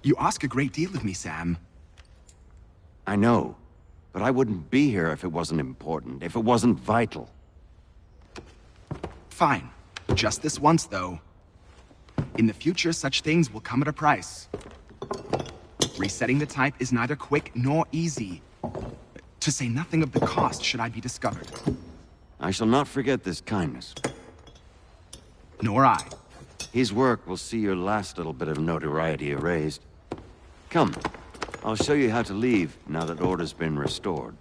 You ask a great deal of me, Sam. I know, but I wouldn't be here if it wasn't important, if it wasn't vital. Fine. Just this once, though. In the future, such things will come at a price. Resetting the type is neither quick nor easy. To say nothing of the cost should I be discovered. I shall not forget this kindness. Nor I. His work will see your last little bit of notoriety erased. Come, I'll show you how to leave now that order's been restored.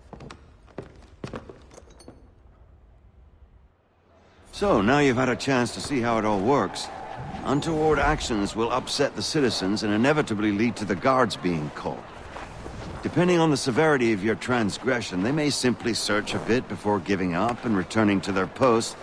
So, now you've had a chance to see how it all works. Untoward actions will upset the citizens and inevitably lead to the guards being called. Depending on the severity of your transgression, they may simply search a bit before giving up and returning to their posts.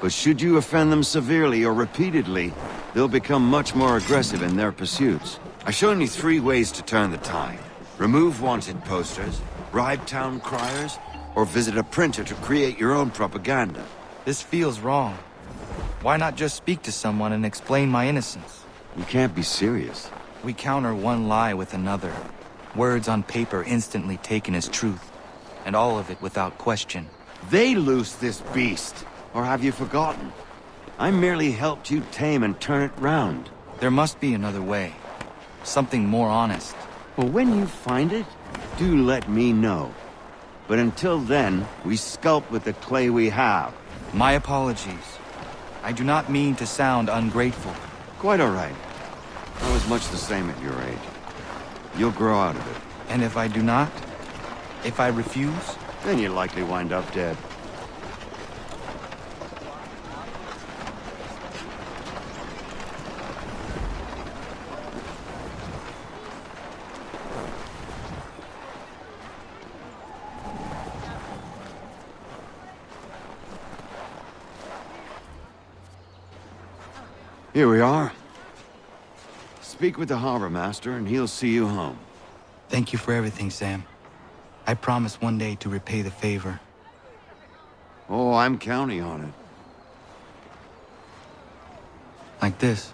But should you offend them severely or repeatedly, they'll become much more aggressive in their pursuits. I've shown you 3 ways to turn the tide. Remove wanted posters, bribe town criers, or visit a printer to create your own propaganda. This feels wrong. Why not just speak to someone and explain my innocence? You can't be serious. We counter one lie with another. Words on paper instantly taken as truth, and all of it without question. They loose this beast, or have you forgotten? I merely helped you tame and turn it round. There must be another way. Something more honest. Well, when you find it, do let me know. But until then, we sculpt with the clay we have. My apologies. I do not mean to sound ungrateful. Quite all right. I was much the same at your age. You'll grow out of it. And if I do not? If I refuse? Then you'll likely wind up dead. Here we are. Speak with the harbor master and he'll see you home. Thank you for everything, Sam. I promise one day to repay the favor. Oh, I'm counting on it. Like this.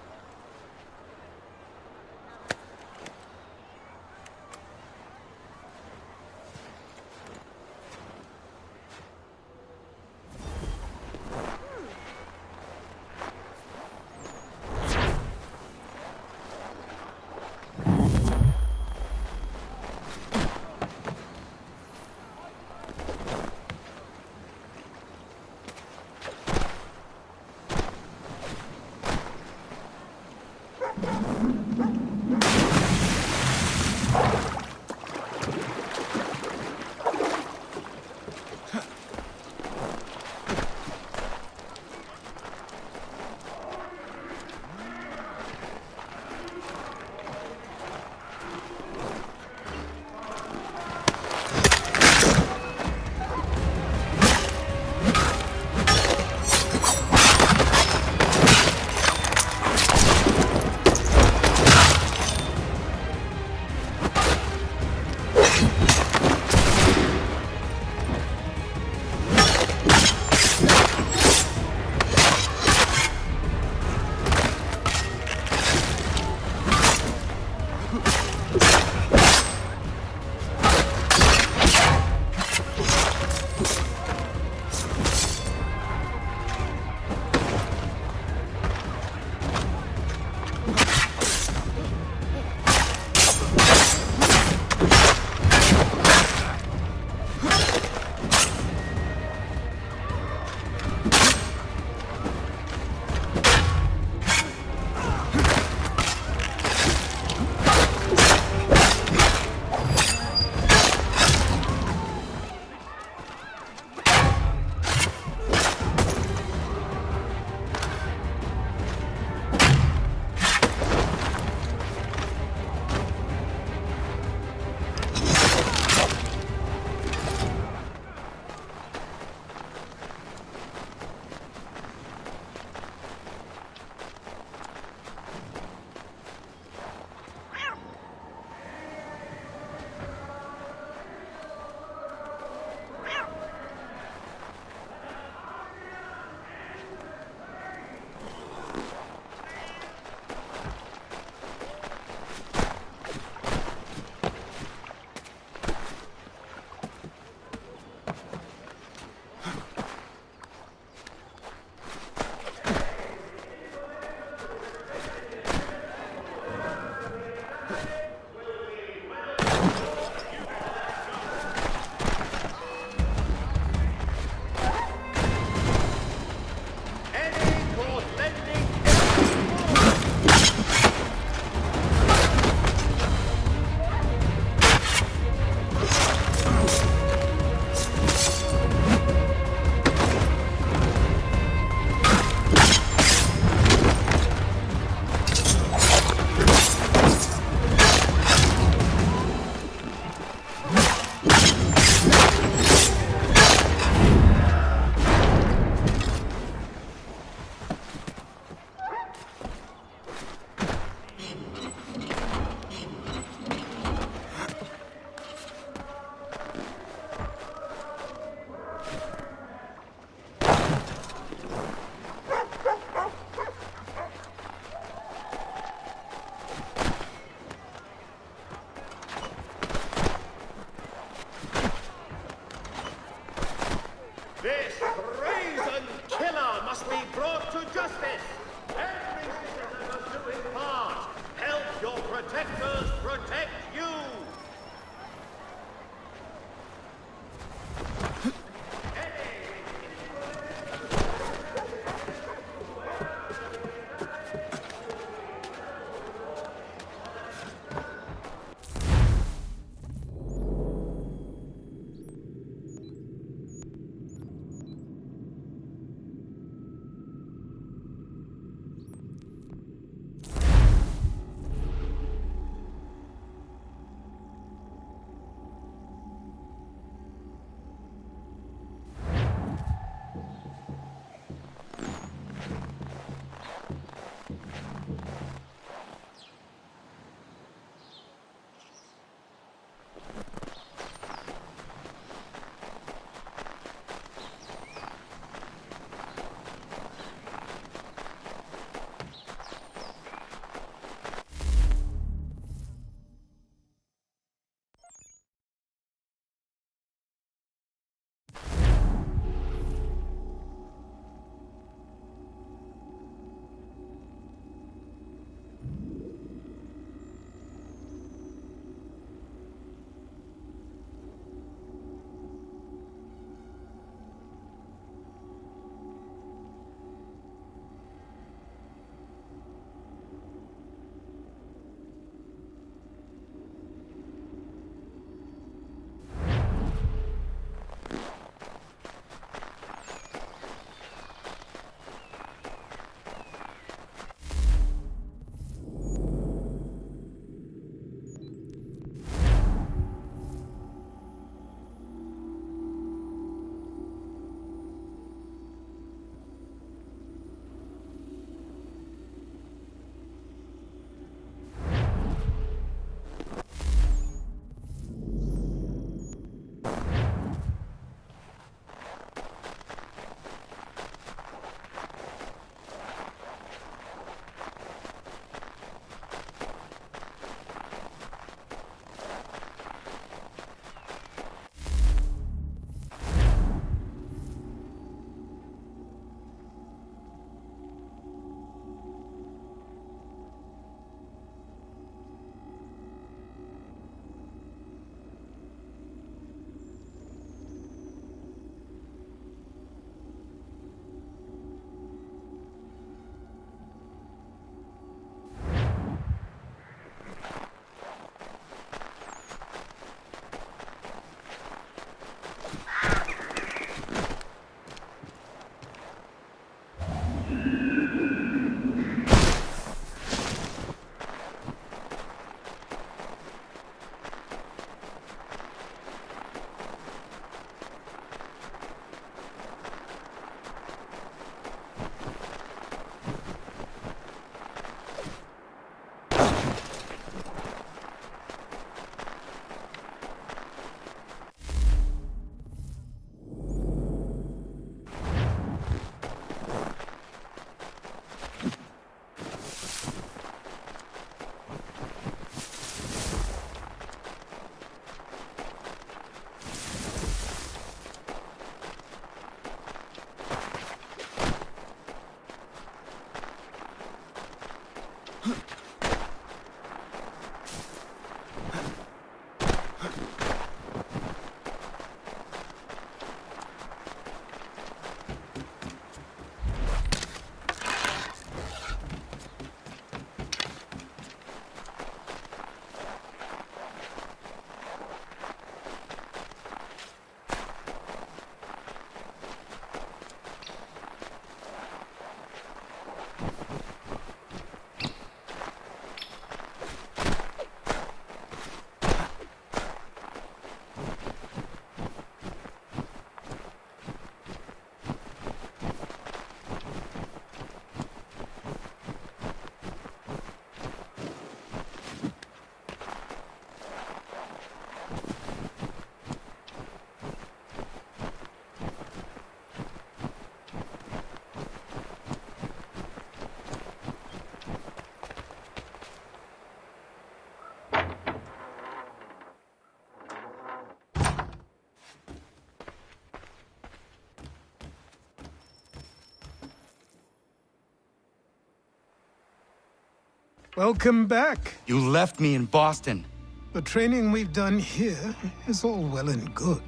Welcome back. You left me in Boston. The training we've done here is all well and good,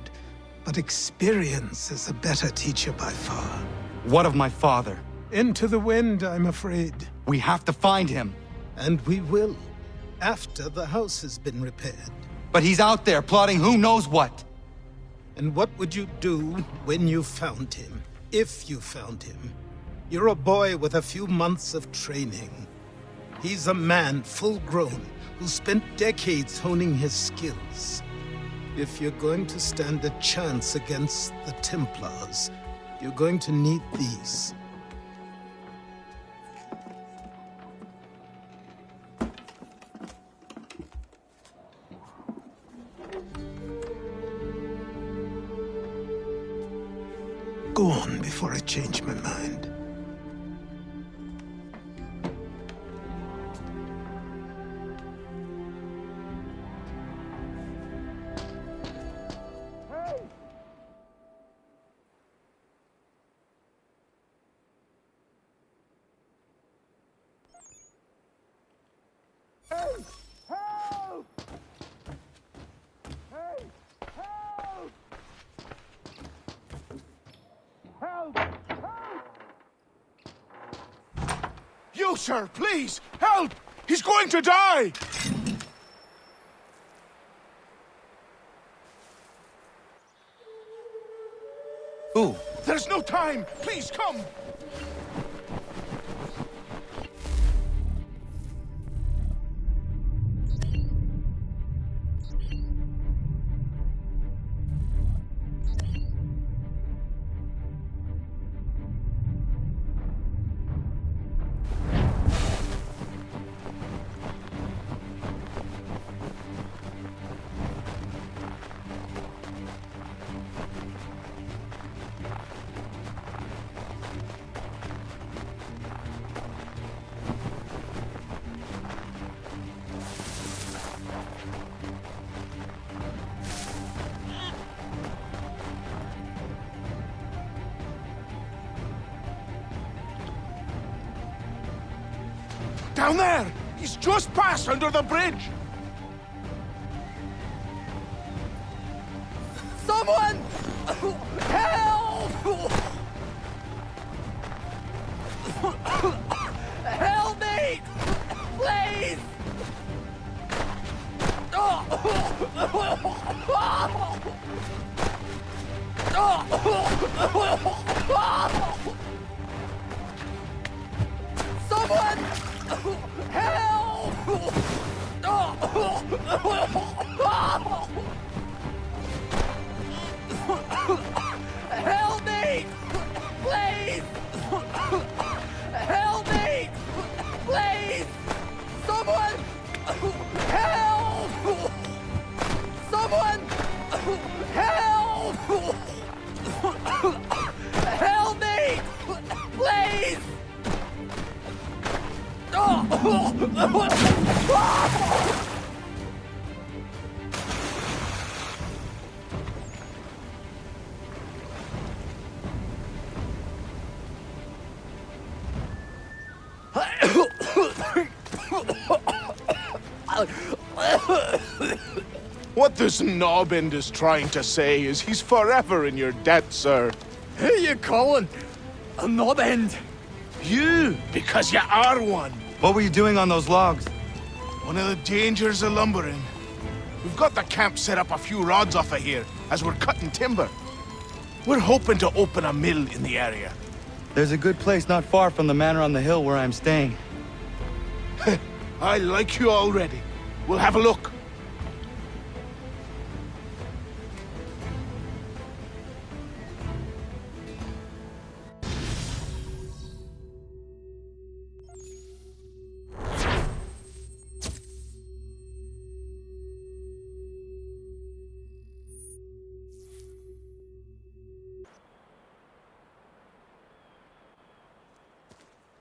but experience is a better teacher by far. What of my father? Into the wind, I'm afraid. We have to find him. And we will, after the house has been repaired. But he's out there plotting who knows what. And what would you do when you found him? If you found him? You're a boy with a few months of training. He's a man full grown who spent decades honing his skills. If you're going to stand a chance against the Templars, you're going to need these. Go on before I change my mind. You, sir, please, help! He's going to die! Who? There's no time! Please, come! Down there! He's just passed under the bridge! Someone! Help! Help me! Please! Someone! Help! Help me! Please! Help me! Please! Someone! Help! Someone! Help! Help me! Please! What this knobbend is trying to say is he's forever in your debt, sir. Who you calling? A knob end? You, because you are one. What were you doing on those logs? One of the dangers of lumbering. We've got the camp set up a few rods off of here, as we're cutting timber. We're hoping to open a mill in the area. There's a good place not far from the manor on the hill where I'm staying. I like you already. We'll have a look.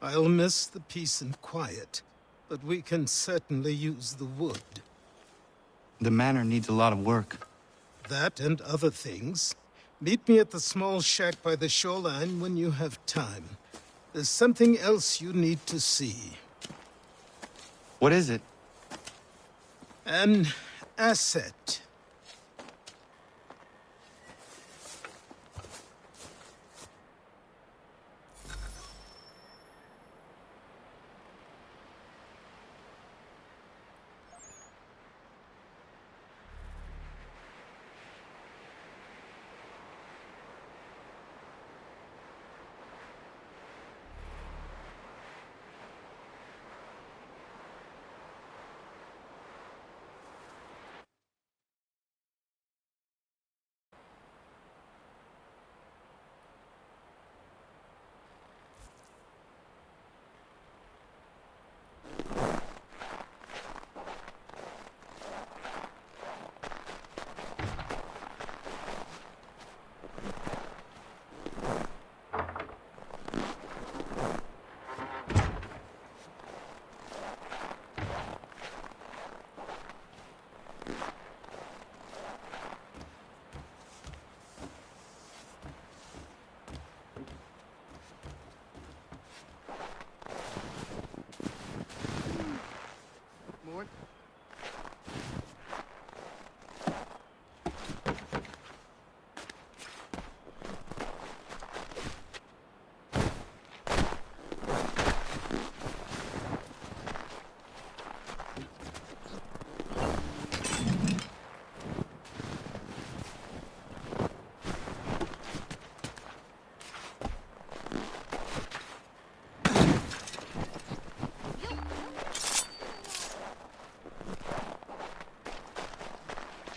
I'll miss the peace and quiet, but we can certainly use the wood. The manor needs a lot of work. That and other things. Meet me at the small shack by the shoreline when you have time. There's something else you need to see. What is it? An asset.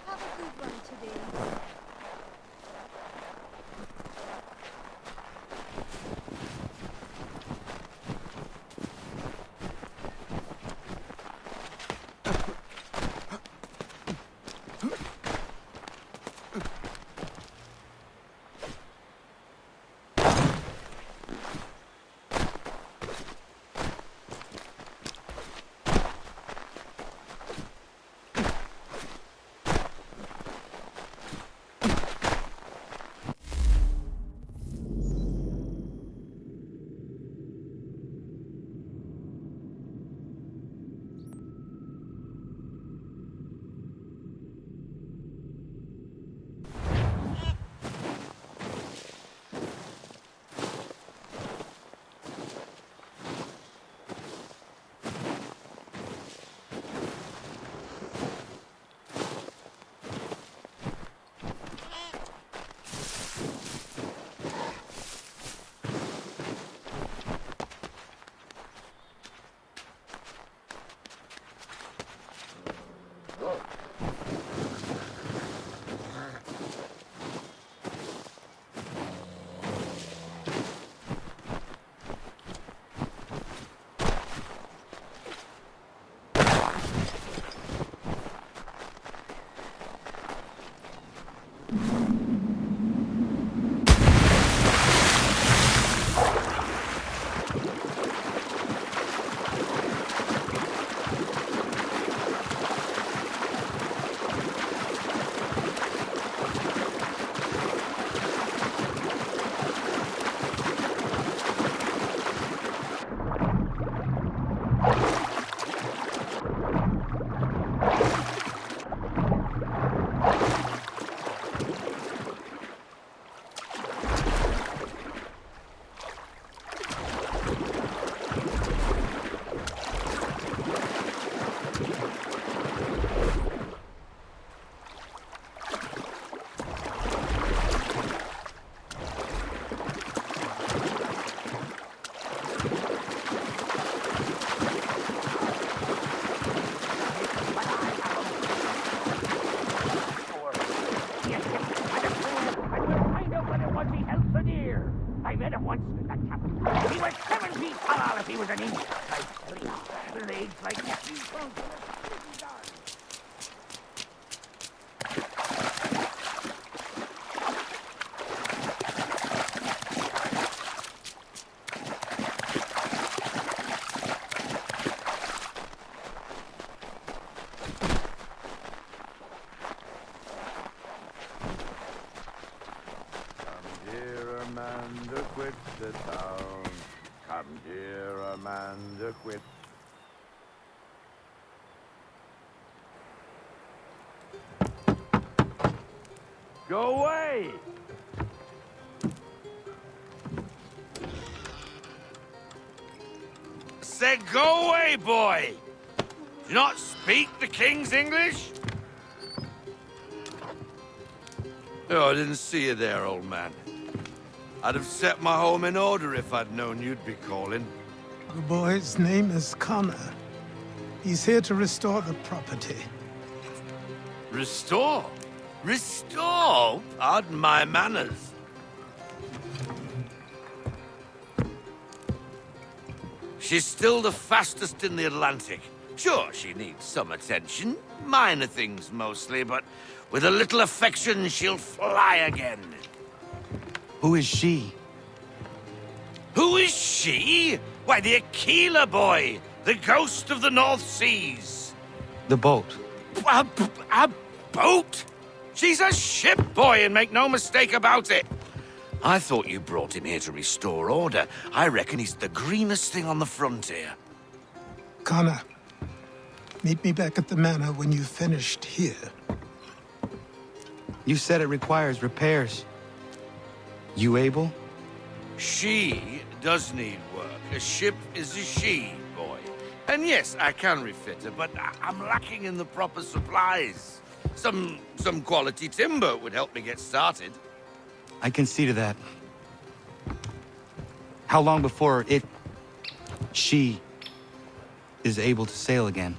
Have a good one today. I met him once, that chap. He was 7 feet tall if he was an inch. I tell you, legs like that. Amanda quits the town. Come, dear Amanda quits. Go away! Said go away, boy! Do you not speak the King's English? Oh, I didn't see you there, old man. I'd have set my home in order if I'd known you'd be calling. The boy's name is Connor. He's here to restore the property. Restore? Restore? Pardon my manners. She's still the fastest in the Atlantic. Sure, she needs some attention. Minor things mostly, but with a little affection, she'll fly again. Who is she? Who is she? Why, the Aquila boy, the ghost of the North Seas. The boat. A boat? She's a ship, boy, and make no mistake about it. I thought you brought him here to restore order. I reckon he's the greenest thing on the frontier. Connor, meet me back at the manor when you've finished here. You said it requires repairs. You able? She does need work. A ship is a she, boy. And yes, I can refit her, but I'm lacking in the proper supplies. Some quality timber would help me get started. I can see to that. How long before she is able to sail again?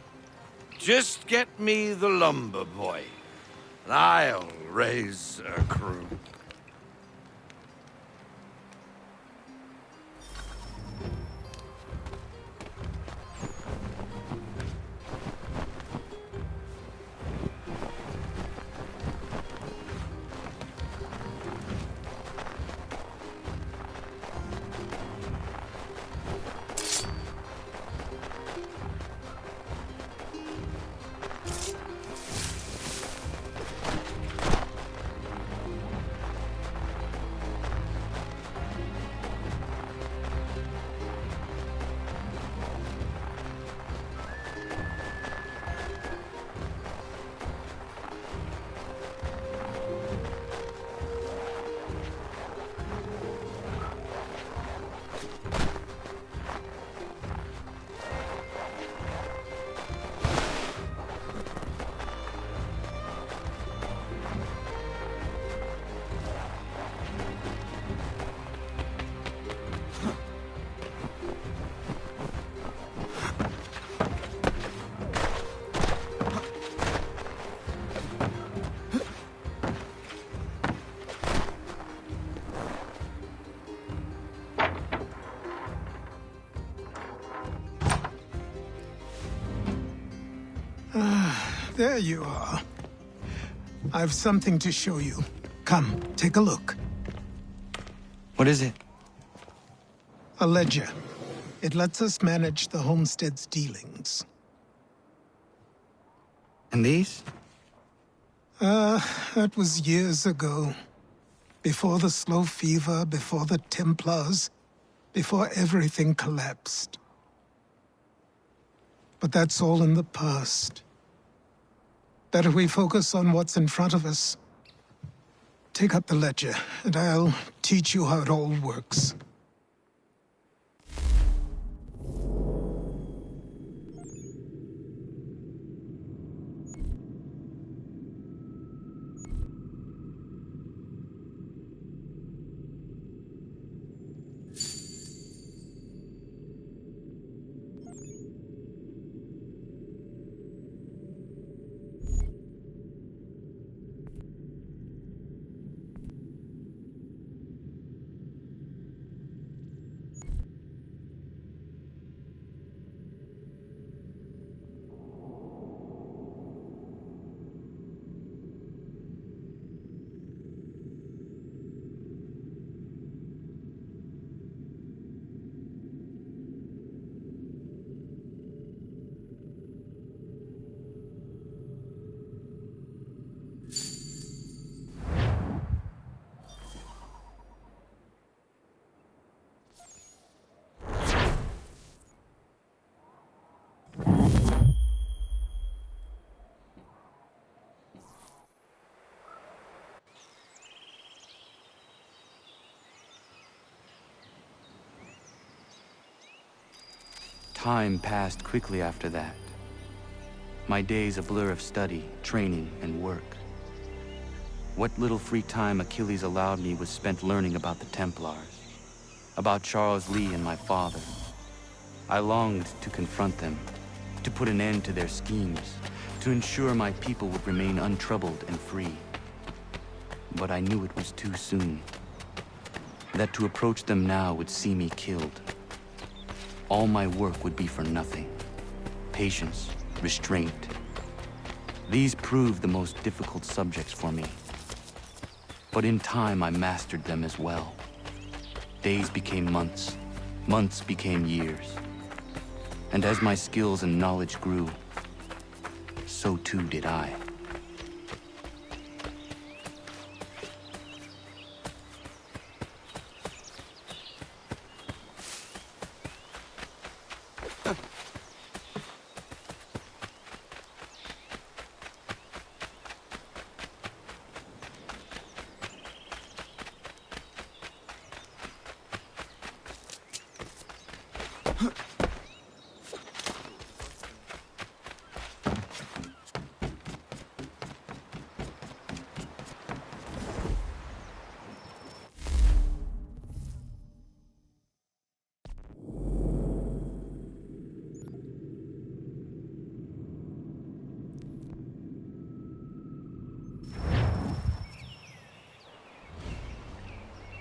Just get me the lumber, boy, and I'll raise a crew. There you are. I've something to show you. Come, take a look. What is it? A ledger. It lets us manage the homestead's dealings. And these? That was years ago. Before the slow fever, before the Templars, before everything collapsed. But that's all in the past. Better we focus on what's in front of us. Take up the ledger, and I'll teach you how it all works. Time passed quickly after that. My days a blur of study, training, and work. What little free time Achilles allowed me was spent learning about the Templars, about Charles Lee and my father. I longed to confront them, to put an end to their schemes, to ensure my people would remain untroubled and free. But I knew it was too soon, that to approach them now would see me killed. All my work would be for nothing. Patience, restraint. These proved the most difficult subjects for me. But in time, I mastered them as well. Days became months, months became years. And as my skills and knowledge grew, so too did I.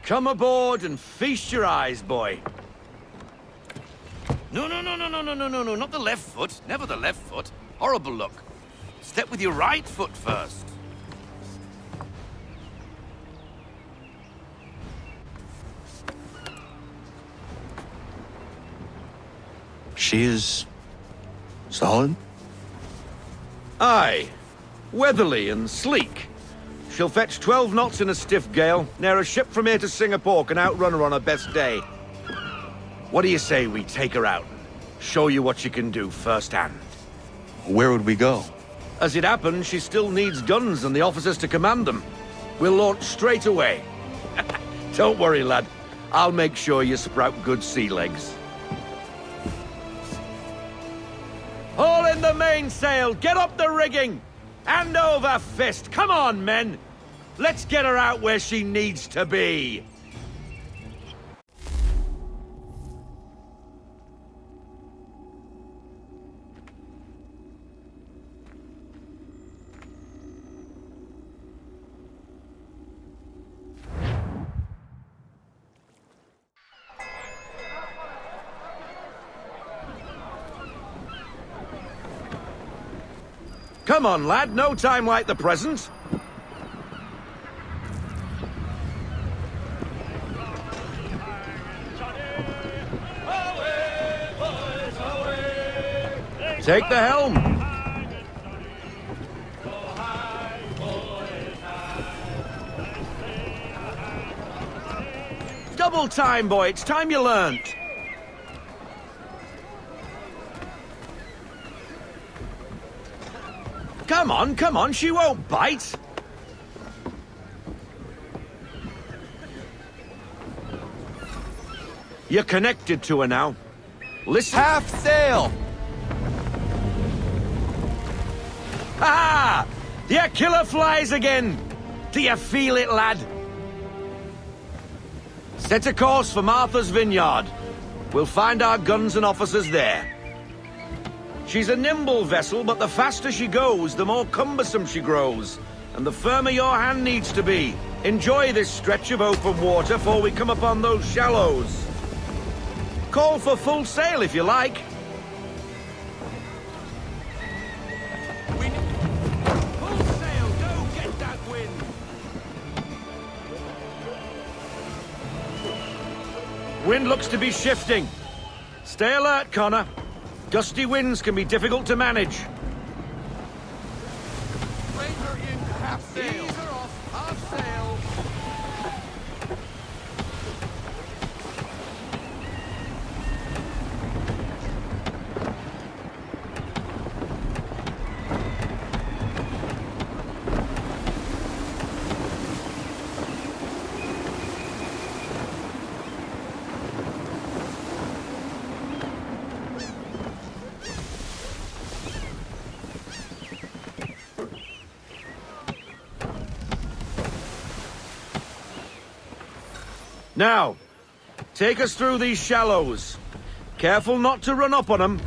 Come aboard and feast your eyes, boy. No, not the left foot. Never the left foot. Horrible look. Step with your right foot first. She is solid? Aye. Weatherly and sleek. She'll fetch 12 knots in a stiff gale. Ne'er a ship from here to Singapore can outrun her on her best day. What do you say we take her out? Show you what she can do firsthand. Where would we go? As it happens, she still needs guns and the officers to command them. We'll launch straight away. Don't worry, lad. I'll make sure you sprout good sea legs. Haul in the mainsail! Get up the rigging! Hand over fist! Come on, men! Let's get her out where she needs to be! Come on, lad, no time like the present. Take the helm. Double time, boy, it's time you learnt. Come on, she won't bite. You're connected to her now. Listen. Half sail! Ha! The killer flies again. Do you feel it, lad? Set a course for Martha's Vineyard. We'll find our guns and officers there. She's a nimble vessel, but the faster she goes, the more cumbersome she grows, and the firmer your hand needs to be. Enjoy this stretch of open water before we come upon those shallows. Call for full sail if you like. Full sail, go get that wind. Wind looks to be shifting. Stay alert, Connor. Gusty winds can be difficult to manage. Bring her in half sail. Ease her off, half sail. Now, take us through these shallows. Careful not to run up on them.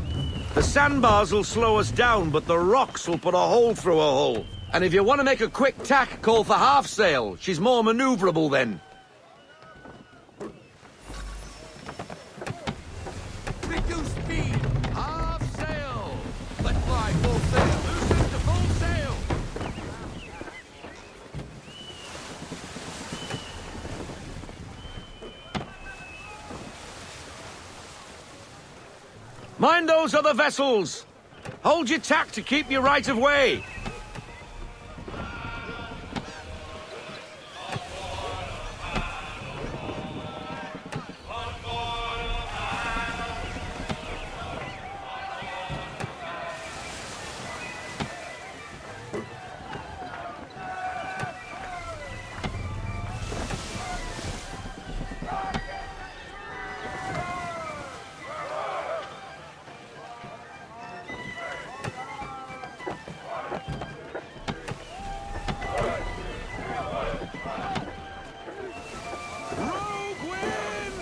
The sandbars will slow us down, but the rocks will put a hole through a hull. And if you want to make a quick tack, call for half sail. She's more maneuverable then. Reduce speed. Half sail. Let fly full sail. Loosen to full sail. Mind those other vessels. Hold your tack to keep your right of way. Rogue wind.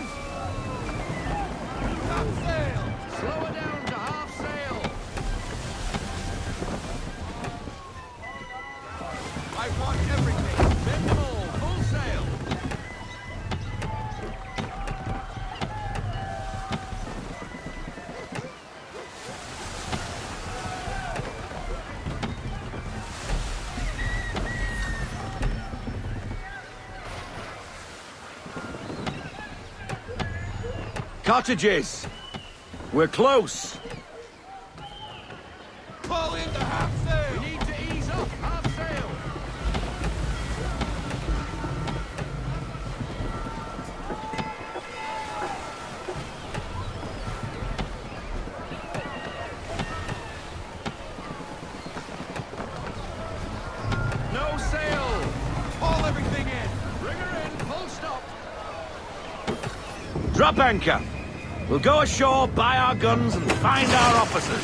Half sail. Slow her down to half sail. I want everything. Bend them all. Full sail. Cottages. We're close. Pull into half sail. We need to ease up. Half sail. No sail. Haul everything in. Bring her in. Full stop. Drop anchor. We'll go ashore, buy our guns, and find our officers.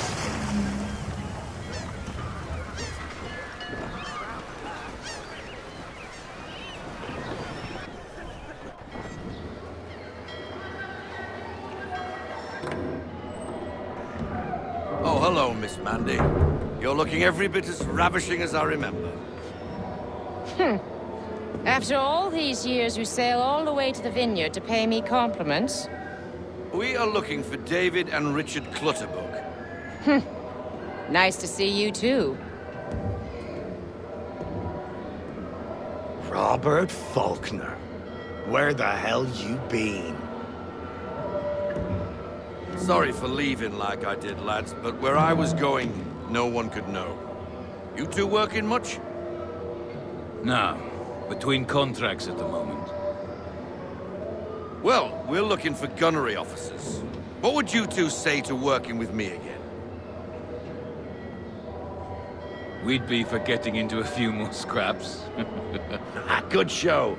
Oh, hello, Miss Mandy. You're looking every bit as ravishing as I remember. After all these years, you sail all the way to the vineyard to pay me compliments? We are looking for David and Richard Clutterbuck. Nice to see you, too. Robert Faulkner. Where the hell you been? Sorry for leaving like I did, lads, but where I was going, no one could know. You two working much? No. Between contracts at the moment. Well, we're looking for gunnery officers. What would you two say to working with me again? We'd be for getting into a few more scraps. Good show.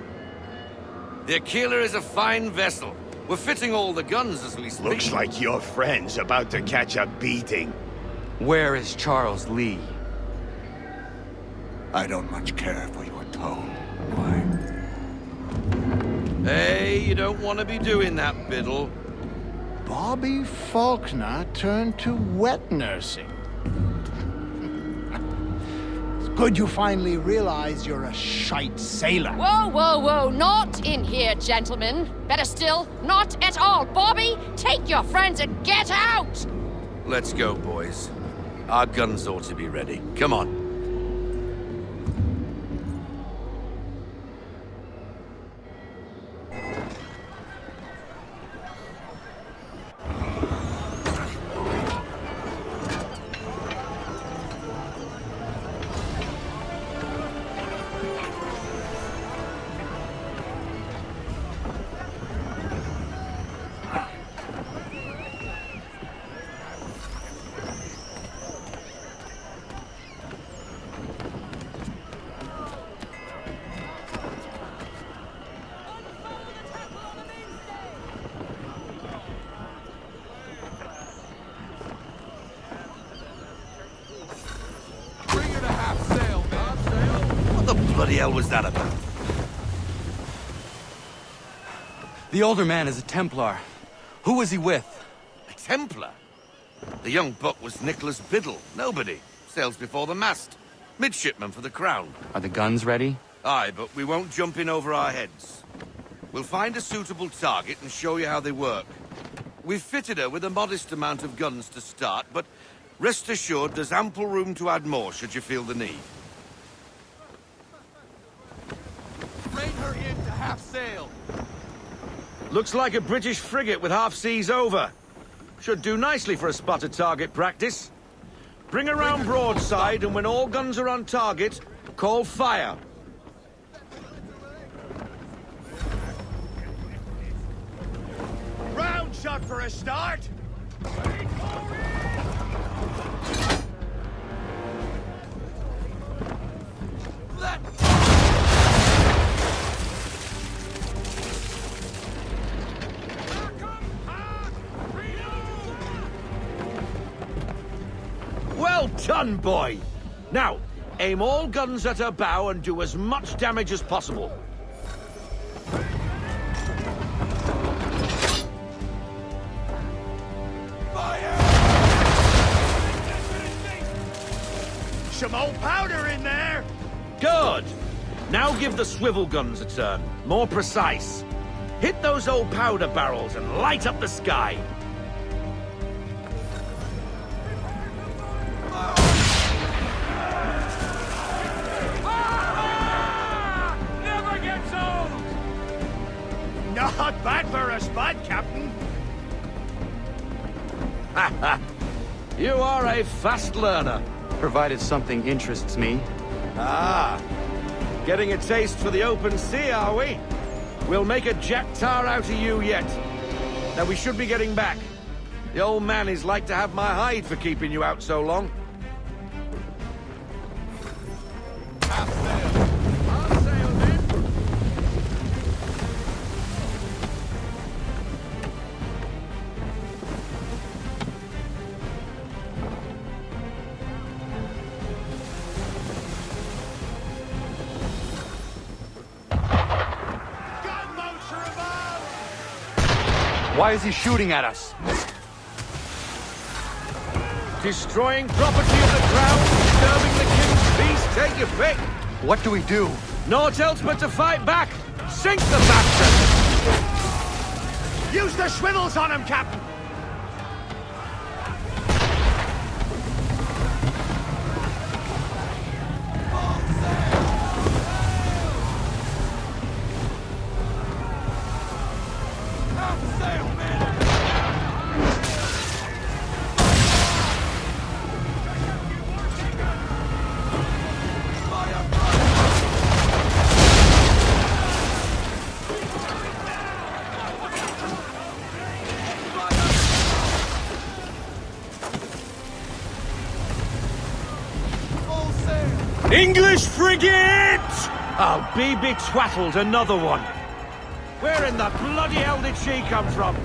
The Aquila is a fine vessel. We're fitting all the guns as we speak. Looks like your friend's about to catch a beating. Where is Charles Lee? I don't much care for your tone. Why? Hey, you don't want to be doing that, Biddle. Bobby Faulkner turned to wet nursing. It's good you finally realize you're a shite sailor. Whoa, whoa, whoa, not in here, gentlemen. Better still, not at all. Bobby, take your friends and get out! Let's go, boys. Our guns ought to be ready. Come on. What the bloody hell was that about? The older man is a Templar. Who was he with? A Templar? The young buck was Nicholas Biddle. Nobody. Sails before the mast. Midshipman for the Crown. Are the guns ready? Aye, but we won't jump in over our heads. We'll find a suitable target and show you how they work. We've fitted her with a modest amount of guns to start, but rest assured there's ample room to add more should you feel the need. Rein her in to half sail. Looks like a British frigate with half seas over. Should do nicely for a spotted target practice. Bring her round broadside, and when all guns are on target, call fire. Round shot for a start. Well done, boy! Now, aim all guns at her bow and do as much damage as possible. Some old powder in there. Good! Now give the swivel guns a turn. More precise. Hit those old powder barrels and light up the sky. Never gets old. Not bad for a spud, Captain. You are a fast learner. Provided something interests me. Ah, getting a taste for the open sea, are we? We'll make a jack tar out of you yet. Now we should be getting back. The old man is like to have my hide for keeping you out so long. Half sail. Half sail, then. Gunboats are above. Why is he shooting at us? Destroying property of the crown, disturbing the king's peace, take your pick. What do we do? Naught else but to fight back. Sink the bastard! Use the swivels on him, Captain. English frigate! I'll be betwattled, another one. Where in the bloody hell did she come from?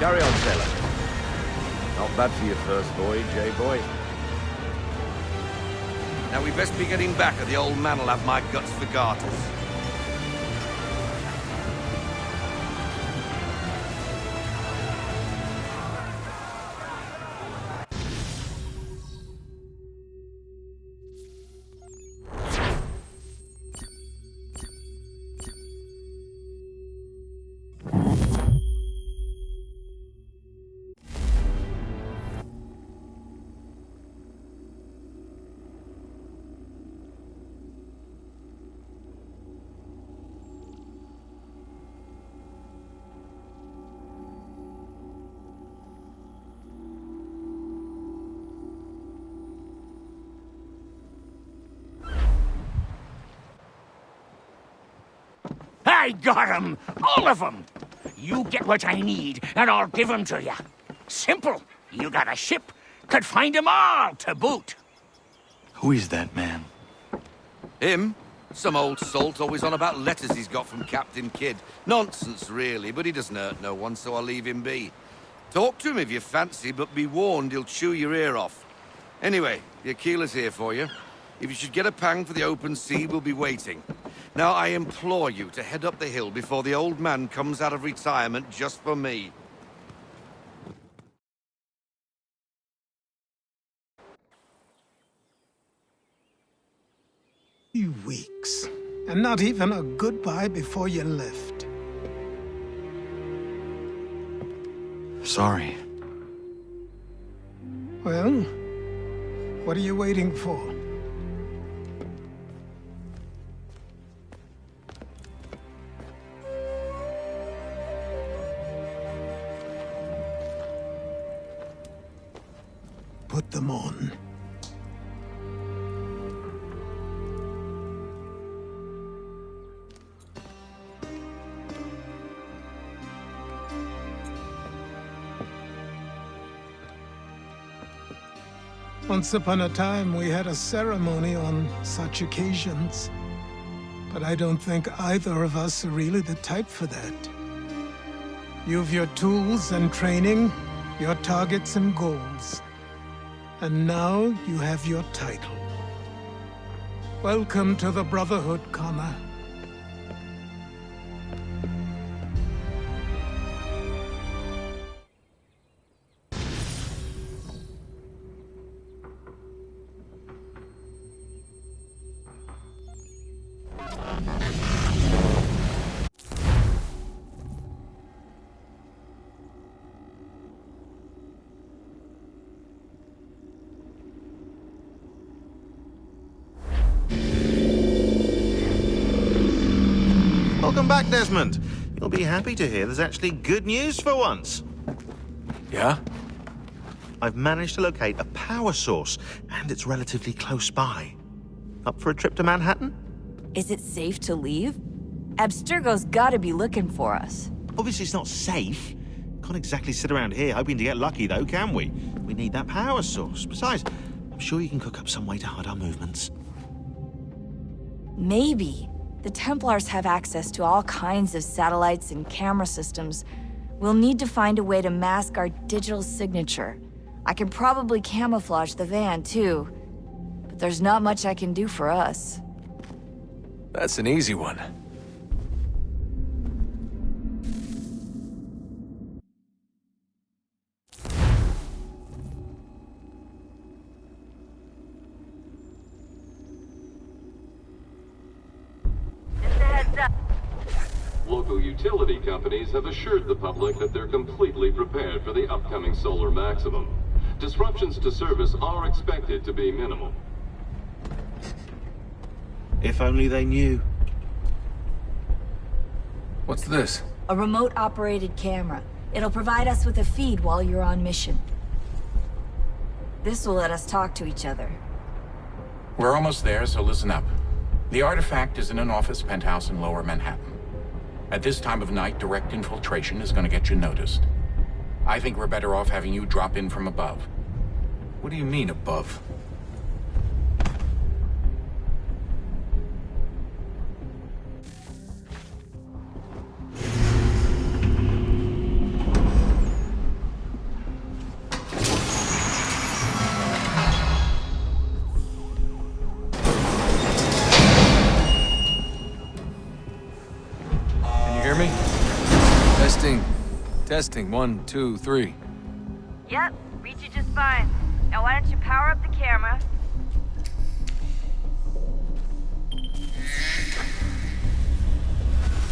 Carry on, sailor. Not bad for your first voyage, eh, boy? Now we best be getting back, or the old man will have my guts for garters. I got 'em! All of 'em! You get what I need, and I'll give 'em to you. Simple. You got a ship, could find 'em all to boot. Who is that man? Him? Some old salt always on about letters he's got from Captain Kidd. Nonsense, really, but he doesn't hurt no one, so I'll leave him be. Talk to him if you fancy, but be warned he'll chew your ear off. Anyway, the Aquila's here for you. If you should get a pang for the open sea, we'll be waiting. Now, I implore you to head up the hill before the old man comes out of retirement just for me. Few weeks, and not even a goodbye before you left. Sorry. Well, what are you waiting for? Put them on. Once upon a time, we had a ceremony on such occasions. But I don't think either of us are really the type for that. You've your tools and training, your targets and goals. And now you have your title. Welcome to the Brotherhood, Connor. Welcome back, Desmond. You'll be happy to hear there's actually good news for once. Yeah? I've managed to locate a power source, and it's relatively close by. Up for a trip to Manhattan? Is it safe to leave? Abstergo's gotta be looking for us. Obviously it's not safe. Can't exactly sit around here hoping to get lucky, though, can we? We need that power source. Besides, I'm sure you can cook up some way to hide our movements. Maybe. The Templars have access to all kinds of satellites and camera systems. We'll need to find a way to mask our digital signature. I can probably camouflage the van, too. But there's not much I can do for us. That's an easy one. Local utility companies have assured the public that they're completely prepared for the upcoming solar maximum. Disruptions to service are expected to be minimal. If only they knew. What's this? A remote-operated camera. It'll provide us with a feed while you're on mission. This will let us talk to each other. We're almost there, so listen up. The artifact is in an office penthouse in Lower Manhattan. At this time of night, direct infiltration is going to get you noticed. I think we're better off having you drop in from above. What do you mean, above? Testing, 1, 2, 3. Yep, read you just fine. Now why don't you power up the camera?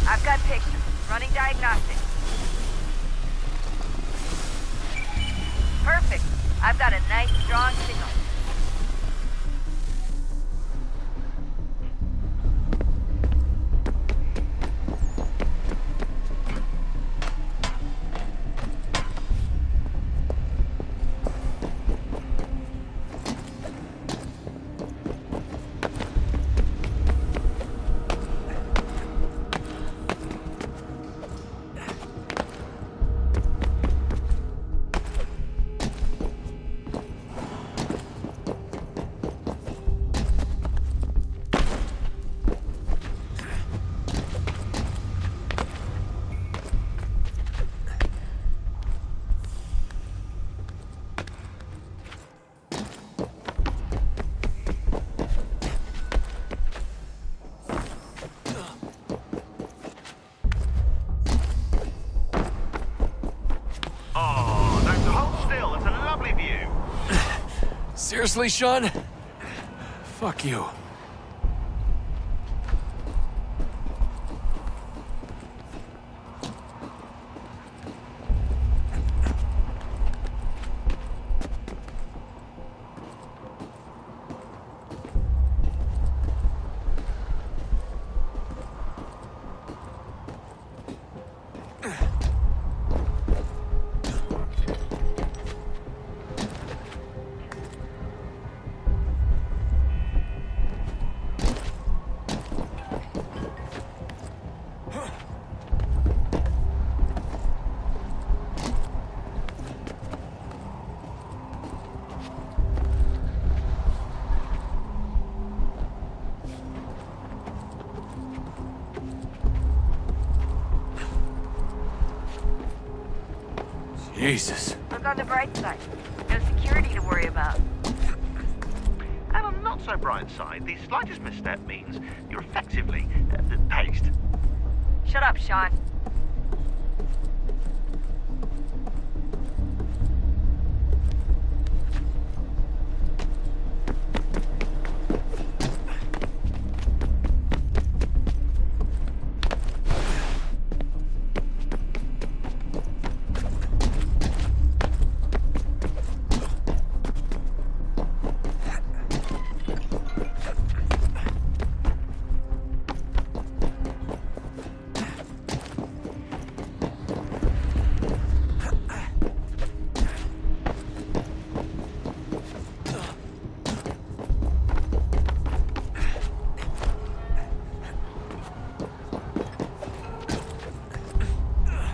I've got pictures. Running diagnostics. Perfect. I've got a nice, strong signal. Seriously, Sean? Fuck you. Jesus. Look on the bright side. No security to worry about. And on the not so bright side, the slightest misstep means you're effectively paced. Shut up, Sean.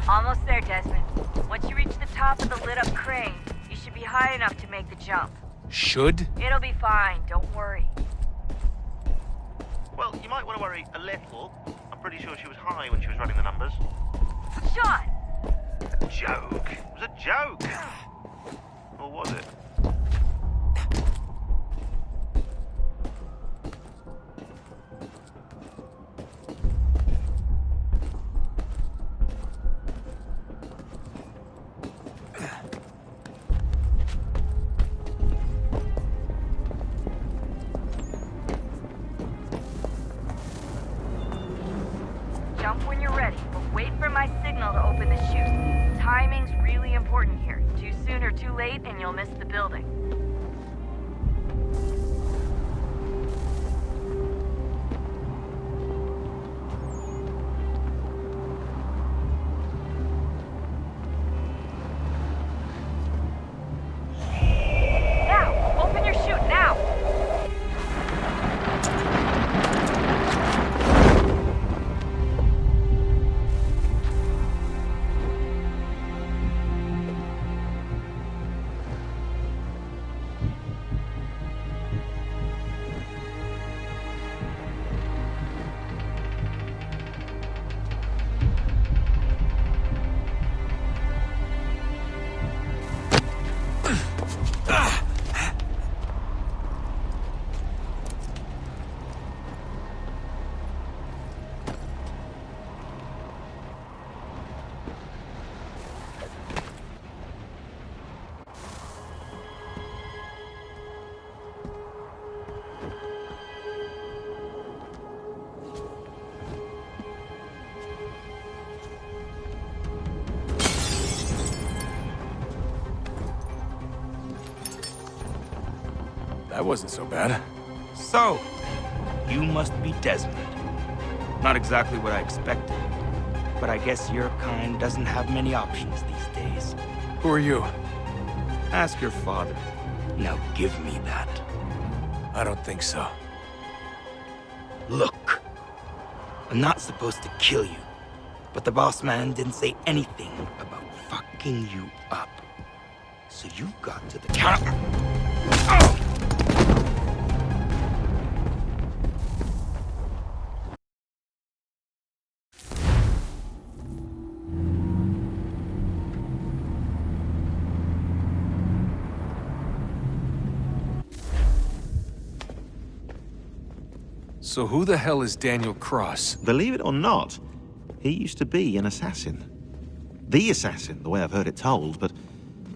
Almost there, Desmond. Once you reach the top of the lit-up crane, you should be high enough to make the jump. Should? It'll be fine, don't worry. Well, you might want to worry a little. I'm pretty sure she was high when she was running the numbers. Sean! A joke. It was a joke. Or was it? Jump when you're ready, but wait for my signal to open the chute. Timing's really important here. Too soon or too late, and you'll miss the building. Now! Open your chute, now! That wasn't so bad. So, you must be Desmond. Not exactly what I expected, but I guess your kind doesn't have many options these days. Who are you? Ask your father. Now give me that. I don't think so. Look, I'm not supposed to kill you, but the boss man didn't say anything about fucking you up. So you got to the counter. Oh! So who the hell is Daniel Cross? Believe it or not, he used to be an assassin. The assassin, the way I've heard it told, but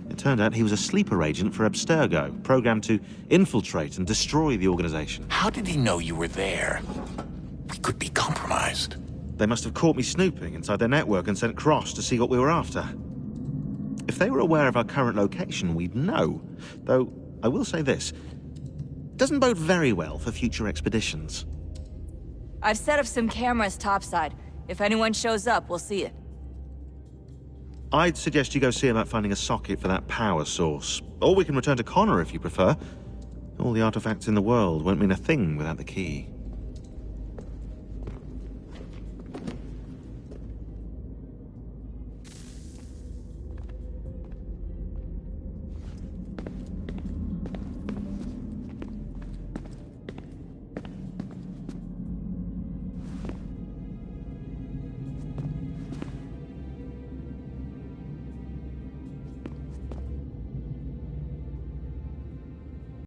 it turned out he was a sleeper agent for Abstergo, programmed to infiltrate and destroy the organization. How did he know you were there? We could be compromised. They must have caught me snooping inside their network and sent Cross to see what we were after. If they were aware of our current location, we'd know. Though, I will say this, it doesn't bode very well for future expeditions. I've set up some cameras topside. If anyone shows up, we'll see it. I'd suggest you go see about finding a socket for that power source. Or we can return to Connor if you prefer. All the artifacts in the world won't mean a thing without the key.